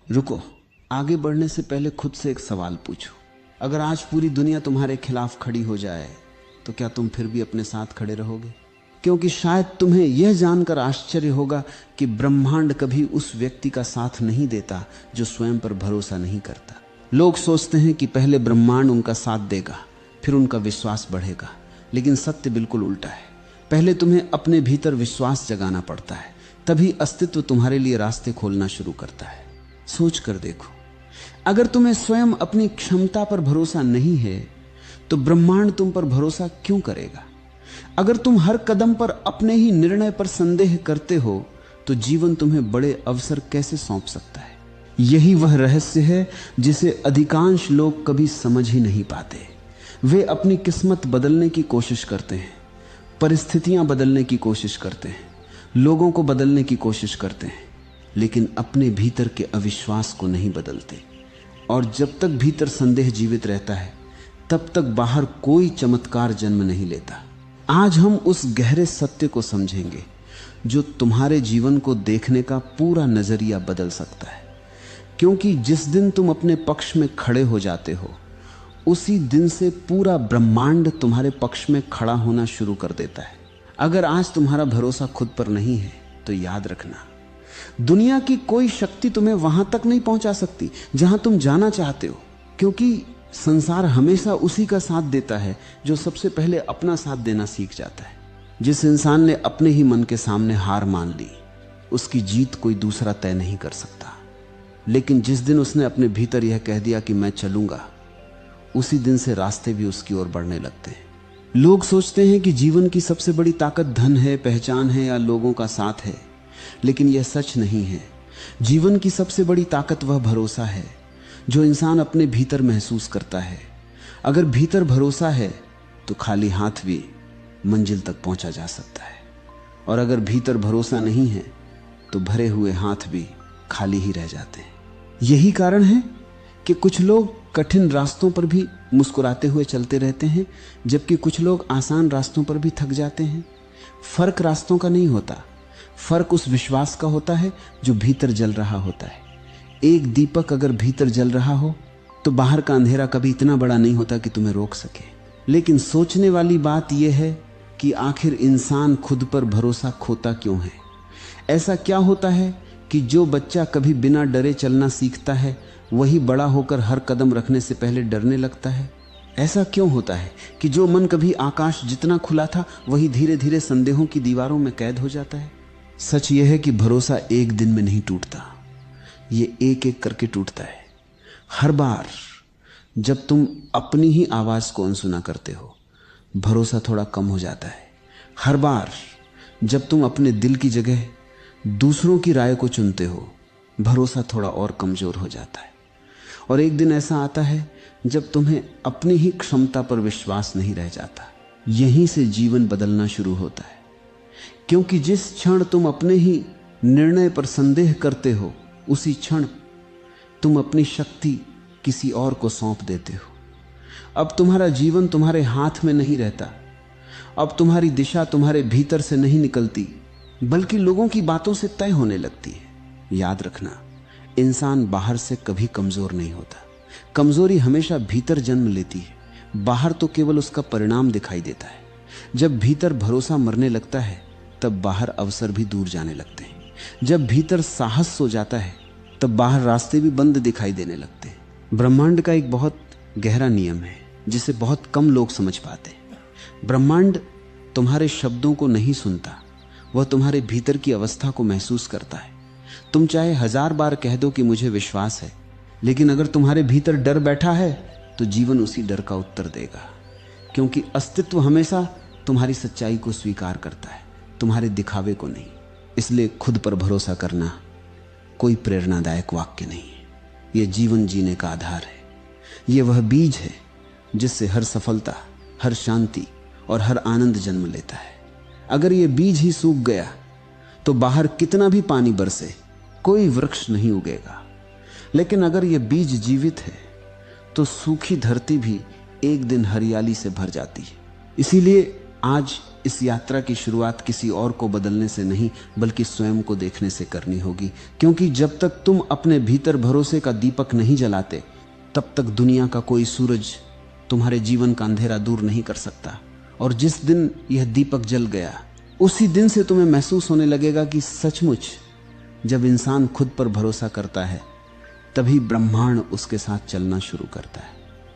रुको, आगे बढ़ने से पहले खुद से एक सवाल पूछो। अगर आज पूरी दुनिया तुम्हारे खिलाफ खड़ी हो जाए तो क्या तुम फिर भी अपने साथ खड़े रहोगे? क्योंकि शायद तुम्हें यह जानकर आश्चर्य होगा कि ब्रह्मांड कभी उस व्यक्ति का साथ नहीं देता जो स्वयं पर भरोसा नहीं करता। लोग सोचते हैं कि पहले ब्रह्मांड उनका साथ देगा, फिर उनका विश्वास बढ़ेगा, लेकिन सत्य बिल्कुल उल्टा है। पहले तुम्हें अपने भीतर विश्वास जगाना पड़ता है, तभी अस्तित्व तुम्हारे लिए रास्ते खोलना शुरू करता है। सोच कर देखो, अगर तुम्हें स्वयं अपनी क्षमता पर भरोसा नहीं है तो ब्रह्मांड तुम पर भरोसा क्यों करेगा? अगर तुम हर कदम पर अपने ही निर्णय पर संदेह करते हो तो जीवन तुम्हें बड़े अवसर कैसे सौंप सकता है? यही वह रहस्य है जिसे अधिकांश लोग कभी समझ ही नहीं पाते। वे अपनी किस्मत बदलने की कोशिश करते हैं, परिस्थितियां बदलने की कोशिश करते हैं, लोगों को बदलने की कोशिश करते हैं, लेकिन अपने भीतर के अविश्वास को नहीं बदलते। और जब तक भीतर संदेह जीवित रहता है तब तक बाहर कोई चमत्कार जन्म नहीं लेता। आज हम उस गहरे सत्य को समझेंगे जो तुम्हारे जीवन को देखने का पूरा नजरिया बदल सकता है। क्योंकि जिस दिन तुम अपने पक्ष में खड़े हो जाते हो उसी दिन से पूरा ब्रह्मांड तुम्हारे पक्ष में खड़ा होना शुरू कर देता है। अगर आज तुम्हारा भरोसा खुद पर नहीं है तो याद रखना, दुनिया की कोई शक्ति तुम्हें वहां तक नहीं पहुंचा सकती जहां तुम जाना चाहते हो। क्योंकि संसार हमेशा उसी का साथ देता है जो सबसे पहले अपना साथ देना सीख जाता है। जिस इंसान ने अपने ही मन के सामने हार मान ली उसकी जीत कोई दूसरा तय नहीं कर सकता। लेकिन जिस दिन उसने अपने भीतर यह कह दिया कि मैं चलूंगा, उसी दिन से रास्ते भी उसकी ओर बढ़ने लगते हैं। लोग सोचते हैं कि जीवन की सबसे बड़ी ताकत धन है, पहचान है या लोगों का साथ है, लेकिन यह सच नहीं है। जीवन की सबसे बड़ी ताकत वह भरोसा है जो इंसान अपने भीतर महसूस करता है। अगर भीतर भरोसा है तो खाली हाथ भी मंजिल तक पहुंचा जा सकता है, और अगर भीतर भरोसा नहीं है तो भरे हुए हाथ भी खाली ही रह जाते हैं। यही कारण है कि कुछ लोग कठिन रास्तों पर भी मुस्कुराते हुए चलते रहते हैं, जबकि कुछ लोग आसान रास्तों पर भी थक जाते हैं। फर्क रास्तों का नहीं होता, फर्क उस विश्वास का होता है जो भीतर जल रहा होता है। एक दीपक अगर भीतर जल रहा हो तो बाहर का अंधेरा कभी इतना बड़ा नहीं होता कि तुम्हें रोक सके। लेकिन सोचने वाली बात यह है कि आखिर इंसान खुद पर भरोसा खोता क्यों है? ऐसा क्या होता है कि जो बच्चा कभी बिना डरे चलना सीखता है वही बड़ा होकर हर कदम रखने से पहले डरने लगता है? ऐसा क्यों होता है कि जो मन कभी आकाश जितना खुला था वही धीरे धीरे संदेहों की दीवारों में कैद हो जाता है? सच यह है कि भरोसा एक दिन में नहीं टूटता, ये एक एक करके टूटता है। हर बार जब तुम अपनी ही आवाज को अनसुना करते हो भरोसा थोड़ा कम हो जाता है। हर बार जब तुम अपने दिल की जगह दूसरों की राय को चुनते हो भरोसा थोड़ा और कमजोर हो जाता है। और एक दिन ऐसा आता है जब तुम्हें अपनी ही क्षमता पर विश्वास नहीं रह जाता। यहीं से जीवन बदलना शुरू होता है। क्योंकि जिस क्षण तुम अपने ही निर्णय पर संदेह करते हो उसी क्षण तुम अपनी शक्ति किसी और को सौंप देते हो। अब तुम्हारा जीवन तुम्हारे हाथ में नहीं रहता, अब तुम्हारी दिशा तुम्हारे भीतर से नहीं निकलती बल्कि लोगों की बातों से तय होने लगती है। याद रखना, इंसान बाहर से कभी कमजोर नहीं होता, कमजोरी हमेशा भीतर जन्म लेती है। बाहर तो केवल उसका परिणाम दिखाई देता है। जब भीतर भरोसा मरने लगता है तब बाहर अवसर भी दूर जाने लगते हैं। जब भीतर साहस सो जाता है तब बाहर रास्ते भी बंद दिखाई देने लगते हैं। ब्रह्मांड का एक बहुत गहरा नियम है जिसे बहुत कम लोग समझ पाते हैं। ब्रह्मांड तुम्हारे शब्दों को नहीं सुनता, वह तुम्हारे भीतर की अवस्था को महसूस करता है। तुम चाहे 1000 बार कह दो कि मुझे विश्वास है, लेकिन अगर तुम्हारे भीतर डर बैठा है तो जीवन उसी डर का उत्तर देगा। क्योंकि अस्तित्व हमेशा तुम्हारी सच्चाई को स्वीकार करता है, तुम्हारे दिखावे को नहीं। इसलिए खुद पर भरोसा करना कोई प्रेरणादायक वाक्य नहीं है, यह जीवन जीने का आधार है। यह वह बीज है जिससे हर सफलता, हर शांति और हर आनंद जन्म लेता है। अगर यह बीज ही सूख गया तो बाहर कितना भी पानी बरसे कोई वृक्ष नहीं उगेगा। लेकिन अगर यह बीज जीवित है तो सूखी धरती भी एक दिन हरियाली से भर जाती है। इसीलिए आज इस यात्रा की शुरुआत किसी और को बदलने से नहीं बल्कि स्वयं को देखने से करनी होगी, क्योंकि जब तक तुम अपने भीतर भरोसे का दीपक नहीं जलाते तब तक दुनिया का कोई सूरज तुम्हारे जीवन का अंधेरा दूर नहीं कर सकता। और जिस दिन यह दीपक जल गया उसी दिन से तुम्हें महसूस होने लगेगा कि सचमुच जब इंसान खुद पर भरोसा करता है तभी ब्रह्मांड उसके साथ चलना शुरू करता है।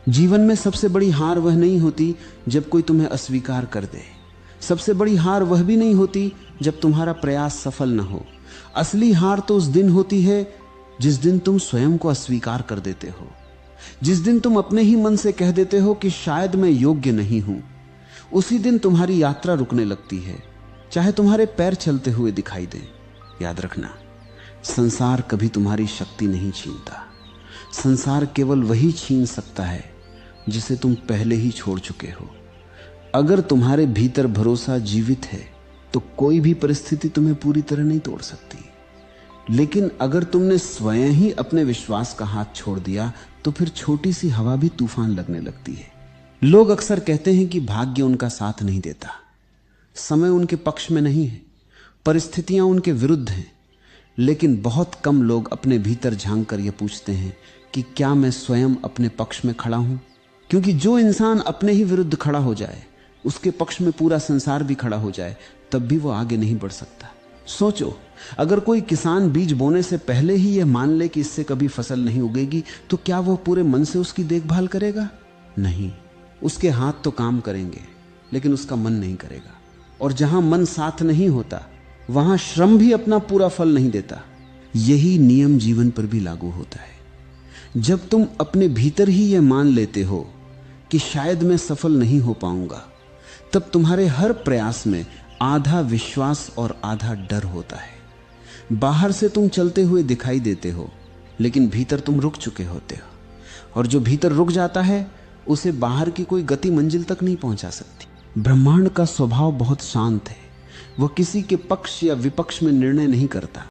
जीवन में सबसे बड़ी हार वह नहीं होती जब कोई तुम्हें अस्वीकार कर दे। सबसे बड़ी हार वह भी नहीं होती जब तुम्हारा प्रयास सफल न हो। असली हार तो उस दिन होती है जिस दिन तुम स्वयं को अस्वीकार कर देते हो, जिस दिन तुम अपने ही मन से कह देते हो कि शायद मैं योग्य नहीं हूं। उसी दिन तुम्हारी यात्रा रुकने लगती है, चाहे तुम्हारे पैर चलते हुए दिखाई दें। याद रखना, संसार कभी तुम्हारी शक्ति नहीं छीनता। संसार केवल वही छीन सकता है जिसे तुम पहले ही छोड़ चुके हो। अगर तुम्हारे भीतर भरोसा जीवित है तो कोई भी परिस्थिति तुम्हें पूरी तरह नहीं तोड़ सकती, लेकिन अगर तुमने स्वयं ही अपने विश्वास का हाथ छोड़ दिया तो फिर छोटी सी हवा भी तूफान लगने लगती है। लोग अक्सर कहते हैं कि भाग्य उनका साथ नहीं देता, समय उनके पक्ष में नहीं है, परिस्थितियां उनके विरुद्ध हैं। लेकिन बहुत कम लोग अपने भीतर झांक कर यह पूछते हैं कि क्या मैं स्वयं अपने पक्ष में खड़ा हूं? क्योंकि जो इंसान अपने ही विरुद्ध खड़ा हो जाए, उसके पक्ष में पूरा संसार भी खड़ा हो जाए, तब भी वो आगे नहीं बढ़ सकता। सोचो, अगर कोई किसान बीज बोने से पहले ही यह मान ले कि इससे कभी फसल नहीं उगेगी, तो क्या वह पूरे मन से उसकी देखभाल करेगा? नहीं, उसके हाथ तो काम करेंगे लेकिन उसका मन नहीं करेगा। और जहां मन साथ नहीं होता वहां श्रम भी अपना पूरा फल नहीं देता। यही नियम जीवन पर भी लागू होता है। जब तुम अपने भीतर ही यह मान लेते हो कि शायद मैं सफल नहीं हो पाऊंगा, तब तुम्हारे हर प्रयास में आधा विश्वास और आधा डर होता है। बाहर से तुम चलते हुए दिखाई देते हो, लेकिन भीतर तुम रुक चुके होते हो। और जो भीतर रुक जाता है उसे बाहर की कोई गति मंजिल तक नहीं पहुंचा सकती। ब्रह्मांड का स्वभाव बहुत शांत है। वह किसी के पक्ष या विपक्ष में निर्णय नहीं करता।